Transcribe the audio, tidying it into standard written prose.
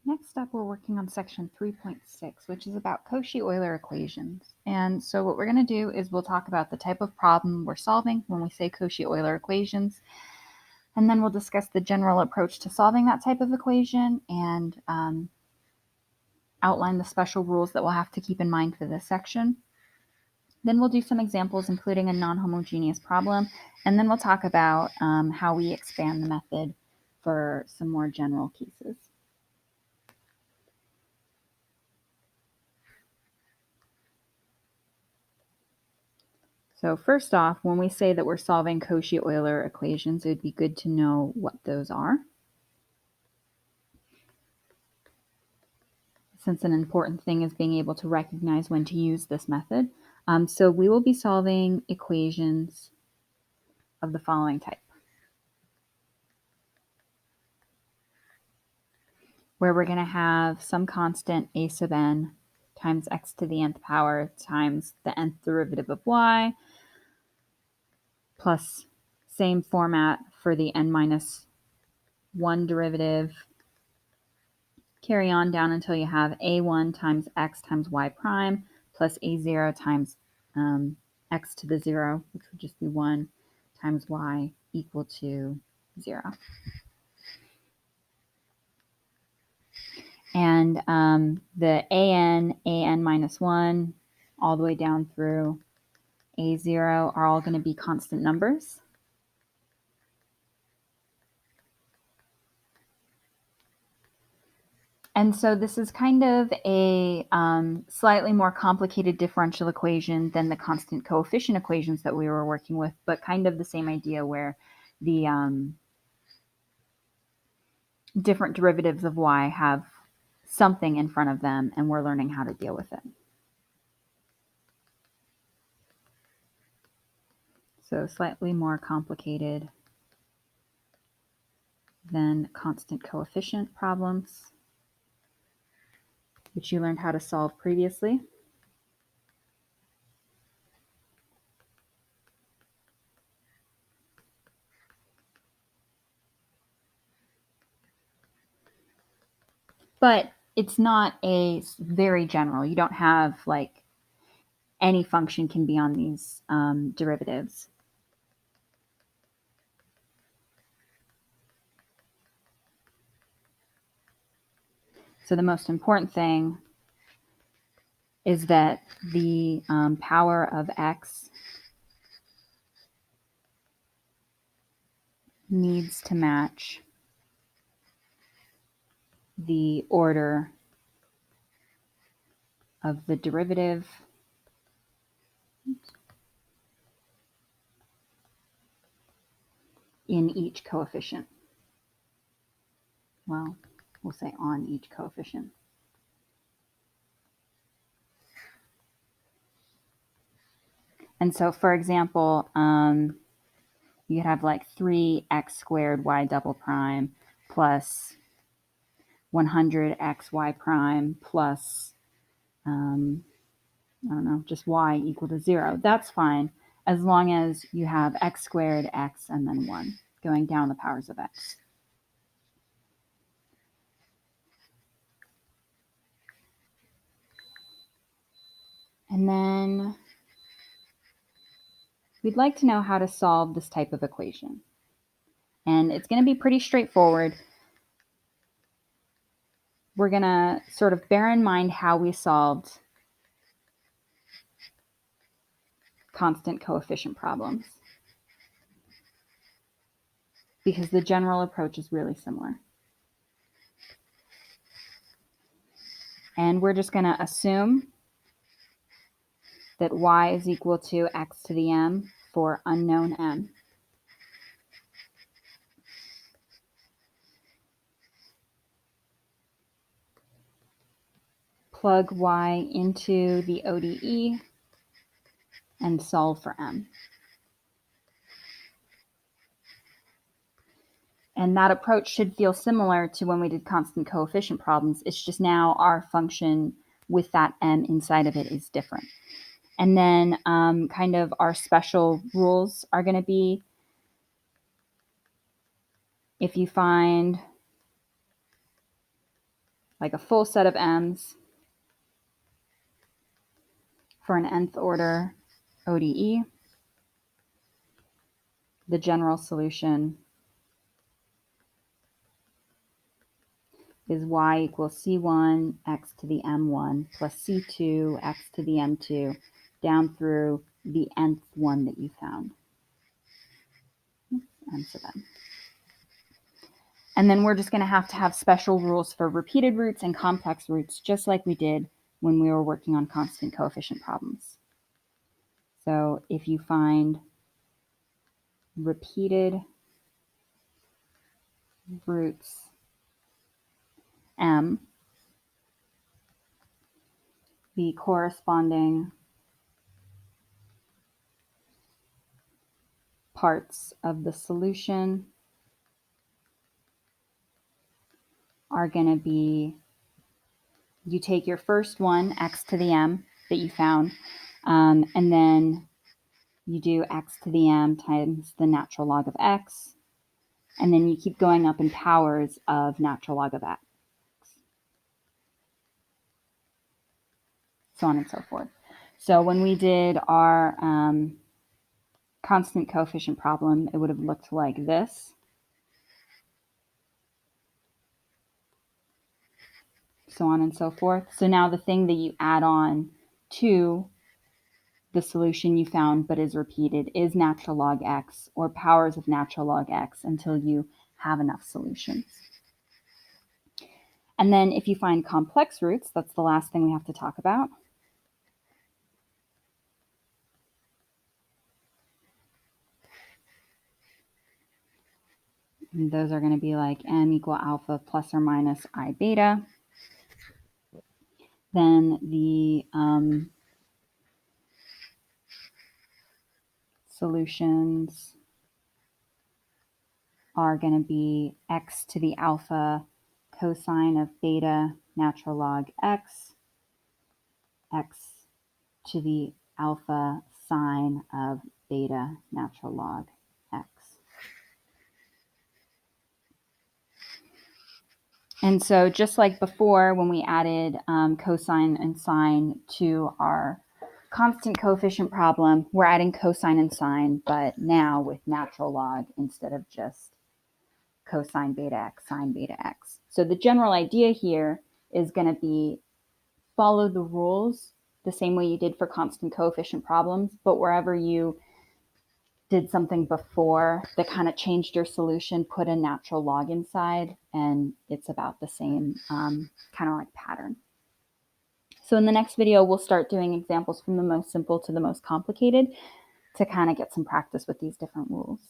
Next up, we're working on section 3.6, which is about Cauchy-Euler equations. And so what we're going to do is we'll talk about the type of problem we're solving when we say Cauchy-Euler equations, and then we'll discuss the general approach to solving that type of equation and outline the special rules that we'll have to keep in mind for this section. Then we'll do some examples, including a non-homogeneous problem, and then we'll talk about how we expand the method for some more general cases. So first off, when we say that we're solving Cauchy-Euler equations, it would be good to know what those are, since an important thing is being able to recognize when to use this method. So we will be solving equations of the following type, where we're going to have some constant a sub n times x to the nth power times the nth derivative of y, plus same format for the n minus 1 derivative. Carry on down until you have a1 times x times y prime plus a0 times x to the 0, which would just be 1 times y equal to 0. And the an minus 1, all the way down through a0 are all going to be constant numbers. And so this is kind of a slightly more complicated differential equation than the constant coefficient equations that we were working with, but kind of the same idea where the different derivatives of y have something in front of them, and we're learning how to deal with it. So slightly more complicated than constant coefficient problems, which you learned how to solve previously. But it's not a very general. You don't have like any function can be on these derivatives. So the most important thing is that the power of x needs to match the order of the derivative in each coefficient. Well, we'll say on each coefficient. And so, for example, you could have like 3x squared y double prime plus 100x y prime plus, I don't know, just y equal to 0. That's fine, as long as you have x squared, x, and then 1 going down the powers of x. And then we'd like to know how to solve this type of equation. And it's going to be pretty straightforward. We're going to sort of bear in mind how we solved constant coefficient problems, because the general approach is really similar. And we're just going to assume that y is equal to x to the m for unknown m. Plug y into the ODE and solve for m. And that approach should feel similar to when we did constant coefficient problems. It's just now our function with that m inside of it is different. And then kind of our special rules are going to be, if you find like a full set of m's for an nth order ODE, the general solution is y equals c1 x to the m1 plus c2 x to the m2 down through the nth one that you found. M sub n. And then we're just going to have special rules for repeated roots and complex roots, just like we did when we were working on constant coefficient problems. So if you find repeated roots m, the corresponding parts of the solution are going to be, you take your first one, x to the m, that you found, and then you do x to the m times the natural log of x, and then you keep going up in powers of natural log of x, so on and so forth. So when we did our constant coefficient problem, it would have looked like this. So on and so forth. So now the thing that you add on to the solution you found but is repeated is natural log x or powers of natural log x until you have enough solutions. And then if you find complex roots, that's the last thing we have to talk about. And those are going to be like m equal alpha plus or minus I beta. Then the solutions are going to be x to the alpha cosine of beta natural log x, x to the alpha sine of beta natural log x. And so just like before, when we added cosine and sine to our constant coefficient problem, we're adding cosine and sine, but now with natural log instead of just cosine beta x, sine beta x. So the general idea here is going to be follow the rules the same way you did for constant coefficient problems, but wherever you did something before that kind of changed your solution, put a natural log inside, and it's about the same kind of like pattern. So in the next video, we'll start doing examples from the most simple to the most complicated to kind of get some practice with these different rules.